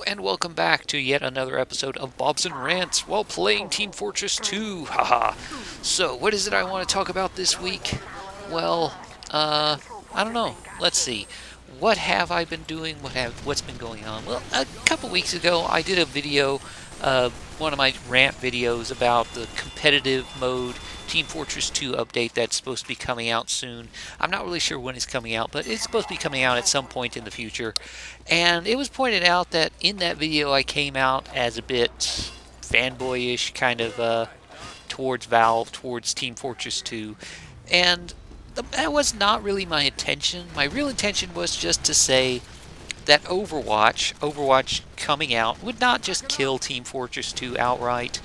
Hello and welcome back to yet another episode of Bobson Rants while playing Team Fortress 2. Haha. So, what is it I want to talk about this week? Well, I don't know. Let's see. What have I been doing? What's been going on? Well, a couple weeks ago I did a video, uh, one of my rant videos about the competitive mode Team Fortress 2 update that's supposed to be coming out soon. I'm not really sure when it's coming out, but it's supposed to be coming out at some point in the future. And it was pointed out that in that video I came out as a bit fanboyish, kind of towards Valve, towards Team Fortress 2. And that was not really my intention. My real intention was just to say that Overwatch coming out, would not just kill Team Fortress 2 outright.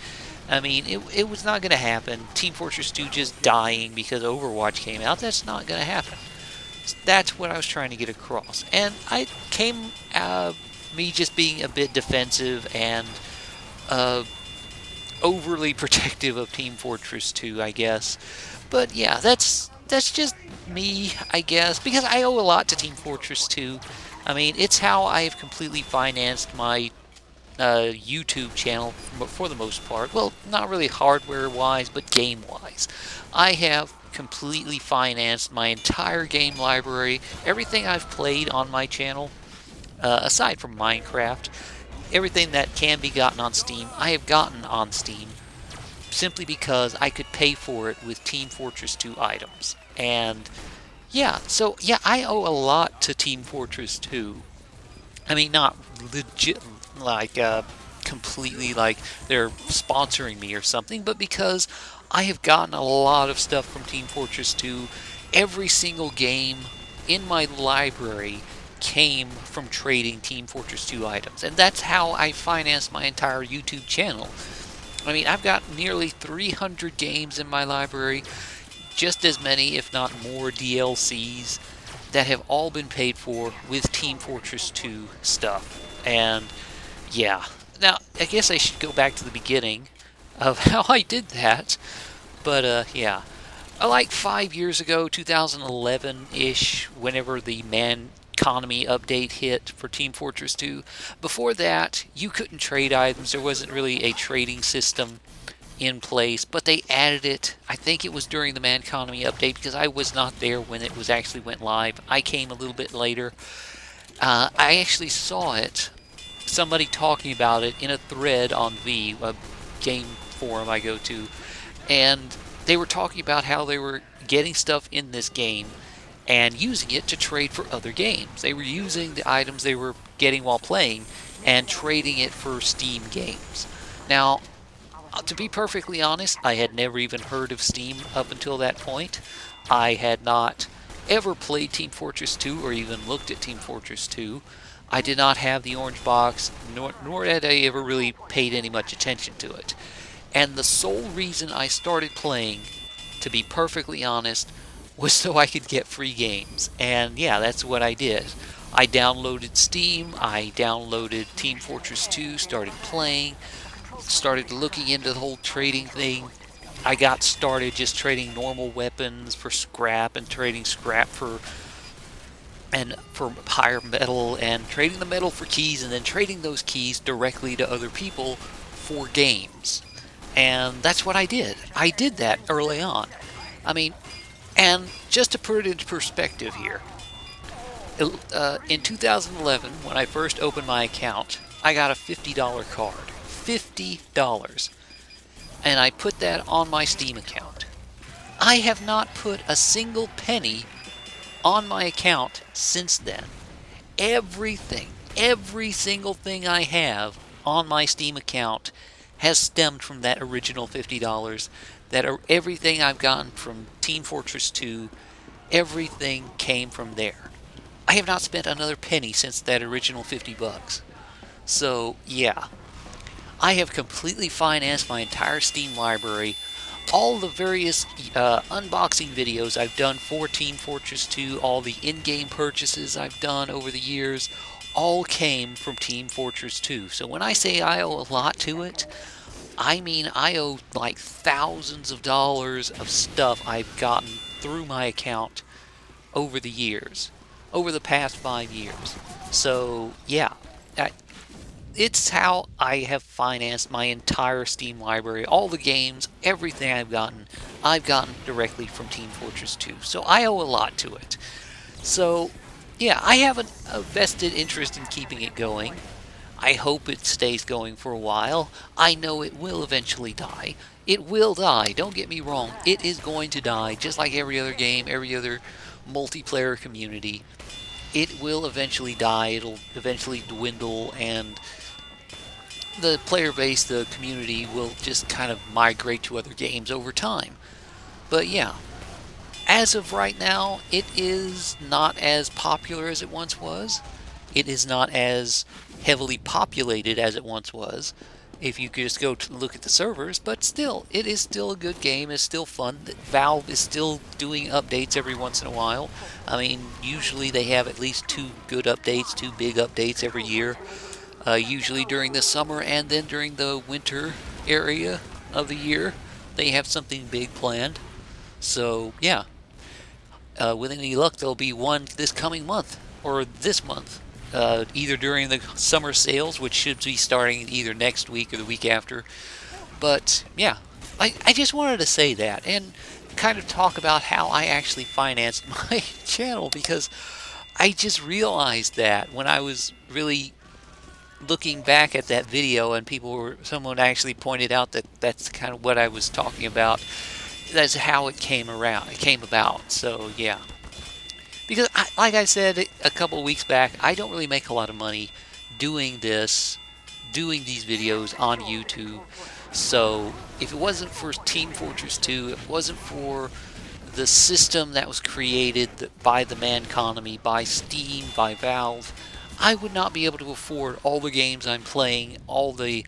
I mean, it was not going to happen. Team Fortress 2 just dying because Overwatch came out, that's not going to happen. That's what I was trying to get across. And I came me just being a bit defensive and overly protective of Team Fortress 2, I guess. But yeah, that's just me, I guess, because I owe a lot to Team Fortress 2. I mean, it's how I've completely financed my YouTube channel for the most part. Well, not really hardware-wise, but game-wise. I have completely financed my entire game library, everything I've played on my channel, aside from Minecraft, everything that can be gotten on Steam, I have gotten on Steam, simply because I could pay for it with Team Fortress 2 items. And yeah, so yeah, I owe a lot to Team Fortress 2. I mean, not legit, like, completely like they're sponsoring me or something, but because I have gotten a lot of stuff from Team Fortress 2. Every single game in my library came from trading Team Fortress 2 items, and that's how I financed my entire YouTube channel. I mean, I've got nearly 300 games in my library, just as many, if not more, DLCs that have all been paid for with Team Fortress 2 stuff. And yeah, now I guess I should go back to the beginning of how I did that. But yeah, like 5 years ago, 2011-ish, whenever the man economy update hit for Team Fortress 2. Before that, you couldn't trade items. There wasn't really a trading system in place, but they added it. I think it was during the man economy update, because I was not there when it was actually went live. I came a little bit later. I actually saw it, somebody talking about it in a thread on V, a game forum I go to, and they were talking about how they were getting stuff in this game and using it to trade for other games. They were using the items they were getting while playing and trading it for Steam games. Now, to be perfectly honest, I had never even heard of Steam up until that point. I had not ever played Team Fortress 2 or even looked at Team Fortress 2. I did not have the orange box, nor had I ever really paid any much attention to it. And the sole reason I started playing, to be perfectly honest, was so I could get free games. And yeah, that's what I did. I downloaded Steam, I downloaded Team Fortress 2, started playing, started looking into the whole trading thing. I got started just trading normal weapons for scrap, and trading scrap for higher metal, and trading the metal for keys, and then trading those keys directly to other people for games. And that's what I did. I did that early on. I mean, and just to put it into perspective here, in 2011, when I first opened my account, I got a $50 card. $50. And I put that on my Steam account. I have not put a single penny on my account since then. Everything, every single thing I have on my Steam account has stemmed from that original $50. Everything I've gotten from Team Fortress 2, everything came from there. I have not spent another penny since that original $50. So yeah, I have completely financed my entire Steam library. All the various unboxing videos I've done for Team Fortress 2, all the in-game purchases I've done over the years, all came from Team Fortress 2. So when I say I owe a lot to it, I mean I owe like thousands of dollars of stuff I've gotten through my account over the years, over the past 5 years. So yeah, it's how I have financed my entire Steam library. All the games, everything I've gotten directly from Team Fortress 2. So I owe a lot to it. So, yeah, I have a vested interest in keeping it going. I hope it stays going for a while. I know it will eventually die. It will die, don't get me wrong. It is going to die, just like every other game, every other multiplayer community. It will eventually die, it'll eventually dwindle, and the player base, the community, will just kind of migrate to other games over time. But yeah, as of right now, it is not as popular as it once was. It is not as heavily populated as it once was. If you just go to look at the servers, but still, it is still a good game. It's still fun. Valve is still doing updates every once in a while. I mean, usually they have at least two good updates, two big updates every year. Usually during the summer and then during the winter area of the year, they have something big planned. So yeah, with any luck, there'll be one this coming month or this month, either during the summer sales, which should be starting either next week or the week after. But yeah, I just wanted to say that and kind of talk about how I actually financed my channel, because I just realized that when I was really looking back at that video, and someone actually pointed out that that's kind of what I was talking about. That's how it came around. It came about. So yeah, because like I said a couple of weeks back, I don't really make a lot of money doing doing these videos on YouTube. So if it wasn't for Team Fortress 2, if it wasn't for the system that was created by the man economy, by Steam, by Valve, I would not be able to afford all the games I'm playing, all the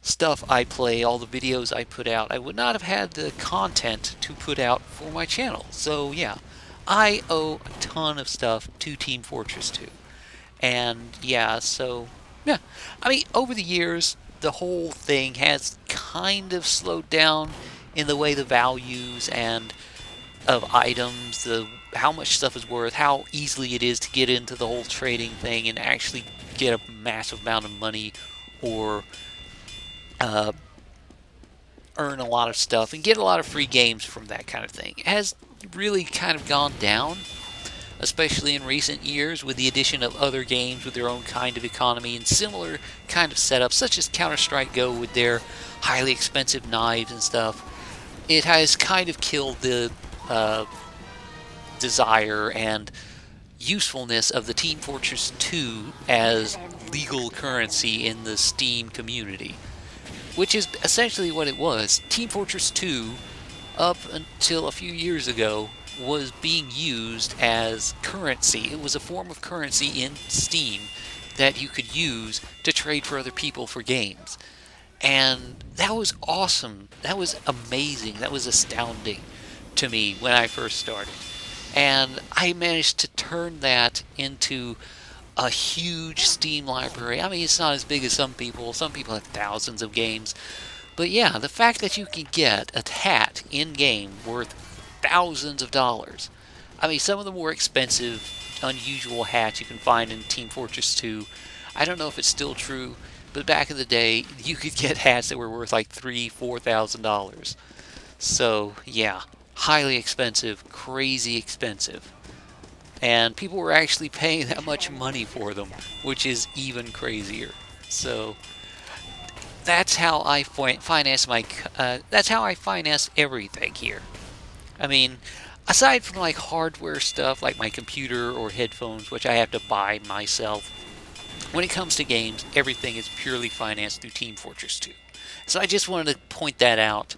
stuff I play, all the videos I put out. I would not have had the content to put out for my channel. So yeah, I owe a ton of stuff to Team Fortress 2. And yeah, so yeah, I mean, over the years, the whole thing has kind of slowed down in the way the values and of items, the how much stuff is worth, how easily it is to get into the whole trading thing and actually get a massive amount of money, or uh, earn a lot of stuff and get a lot of free games from that kind of thing. It has really kind of gone down, especially in recent years, with the addition of other games with their own kind of economy and similar kind of setups, such as Counter-Strike Go with their highly expensive knives and stuff. It has kind of killed the desire and usefulness of the Team Fortress 2 as legal currency in the Steam community, which is essentially what it was. Team Fortress 2, up until a few years ago, was being used as currency. It was a form of currency in Steam that you could use to trade for other people for games. And that was awesome. That was amazing. That was astounding to me when I first started. And I managed to turn that into a huge Steam library. I mean, it's not as big as some people. Some people have thousands of games. But yeah, the fact that you can get a hat in-game worth thousands of dollars. I mean, some of the more expensive, unusual hats you can find in Team Fortress 2. I don't know if it's still true, but back in the day, you could get hats that were worth like $3,000-$4,000. So yeah, highly expensive, crazy expensive. And people were actually paying that much money for them, which is even crazier. So that's how I finance that's how I finance everything here. I mean, aside from like hardware stuff like my computer or headphones, which I have to buy myself, when it comes to games, everything is purely financed through Team Fortress 2. So I just wanted to point that out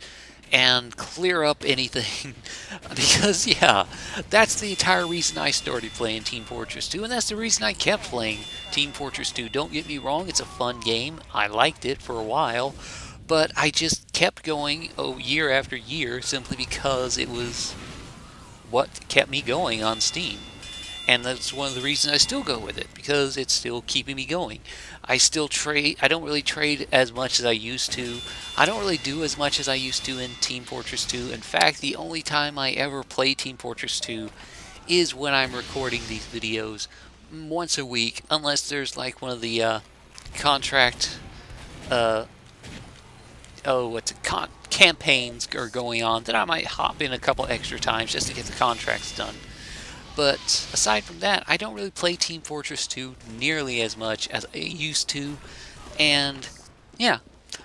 and clear up anything because yeah, that's the entire reason I started playing Team Fortress 2, and that's the reason I kept playing Team Fortress 2. Don't get me wrong, it's a fun game. I liked it for a while, but I just kept going year after year simply because it was what kept me going on Steam. And that's one of the reasons I still go with it, because it's still keeping me going. I still trade. I don't really trade as much as I used to. I don't really do as much as I used to in Team Fortress 2. In fact, the only time I ever play Team Fortress 2 is when I'm recording these videos once a week, unless there's like one of the contract, uh, campaigns are going on, then I might hop in a couple extra times just to get the contracts done. But aside from that, I don't really play Team Fortress 2 nearly as much as I used to. And yeah,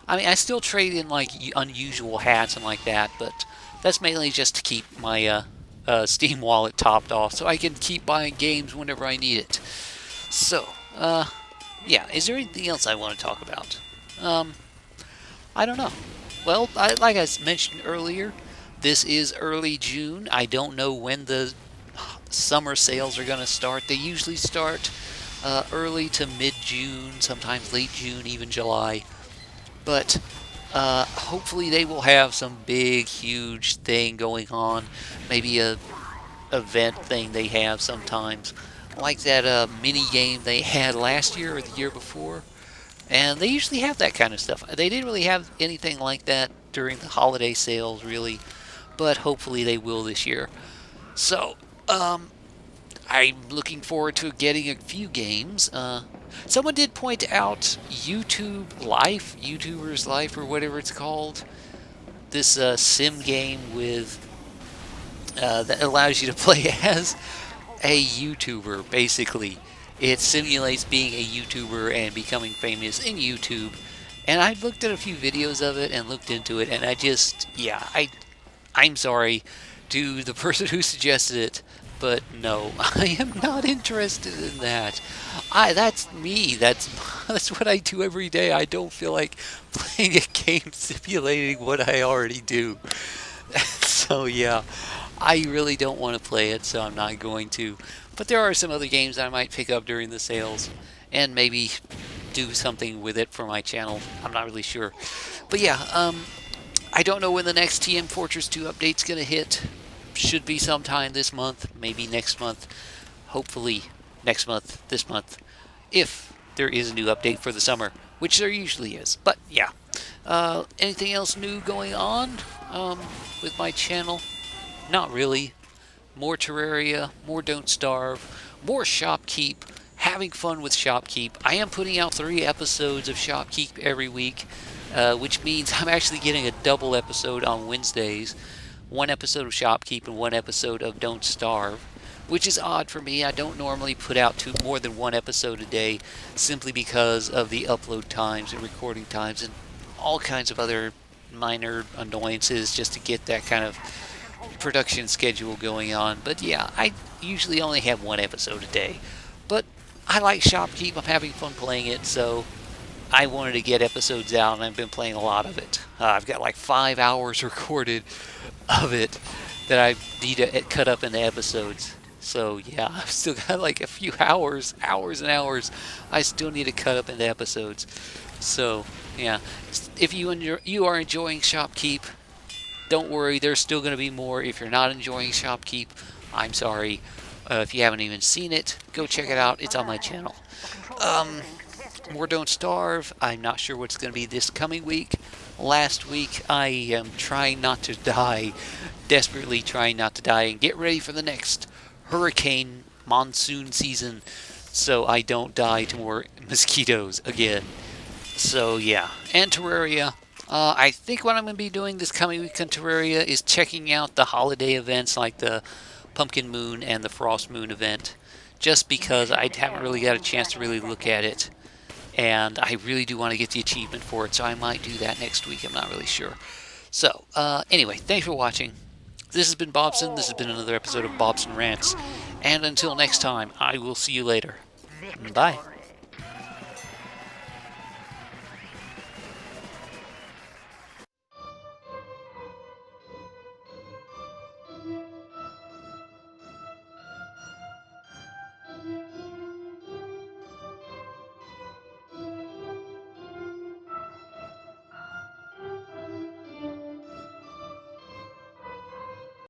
I mean, I still trade in like unusual hats and like that, but that's mainly just to keep my Steam wallet topped off so I can keep buying games whenever I need it. So, yeah, is there anything else I want to talk about? Um, I don't know. Well, like I mentioned earlier, this is early June. I don't know when the summer sales are going to start. They usually start early to mid-June, sometimes late June, even July. But hopefully they will have some big, huge thing going on. Maybe a event thing they have sometimes, like that mini game they had last year or the year before. And they usually have that kind of stuff. They didn't really have anything like that during the holiday sales, really, but hopefully they will this year. So, I'm looking forward to getting a few games. Someone did point out YouTuber's Life, or whatever it's called. This sim game with that allows you to play as a YouTuber, basically. It simulates being a YouTuber and becoming famous in YouTube. And I looked at a few videos of it and looked into it, and I'm sorry to the person who suggested it, but no, I am not interested in that. That's me. That's what I do every day. I don't feel like playing a game simulating what I already do. So yeah, I really don't want to play it, so I'm not going to. But there are some other games I might pick up during the sales and maybe do something with it for my channel. I'm not really sure. But yeah, I don't know when the next TM Fortress 2 update's going to hit. Should be sometime this month, maybe next month. Hopefully next month, this month, if there is a new update for the summer, which there usually is. But yeah, anything else new going on with my channel? Not really. More Terraria, more Don't Starve, more Shopkeep, having fun with Shopkeep. I am putting out 3 episodes of Shopkeep every week, which means I'm actually getting a double episode on Wednesdays. 1 episode of Shopkeep and 1 episode of Don't Starve, which is odd for me. I don't normally put out more than 1 episode a day, simply because of the upload times and recording times and all kinds of other minor annoyances just to get that kind of production schedule going on. But yeah, I usually only have 1 episode a day. But I like Shopkeep. I'm having fun playing it, so I wanted to get episodes out, and I've been playing a lot of it. I've got like 5 hours recorded of it that I need to cut up into episodes. So yeah, I've still got like a few hours and hours I still need to cut up into episodes. So yeah, if you are enjoying Shopkeep, don't worry, there's still going to be more. If you're not enjoying Shopkeep, I'm sorry. If you haven't even seen it, go check it out. It's on my channel. More Don't Starve. I'm not sure what's going to be this coming week. Last week, I am trying not to die. Desperately trying not to die and get ready for the next hurricane monsoon season so I don't die to more mosquitoes again. So yeah, and Terraria. I think what I'm going to be doing this coming week in Terraria is checking out the holiday events like the Pumpkin Moon and the Frost Moon event, just because I haven't really got a chance to really look at it, and I really do want to get the achievement for it, so I might do that next week. I'm not really sure. So, anyway, thanks for watching. This has been Bobson. This has been another episode of Bobson Rants, and until next time, I will see you later. Bye.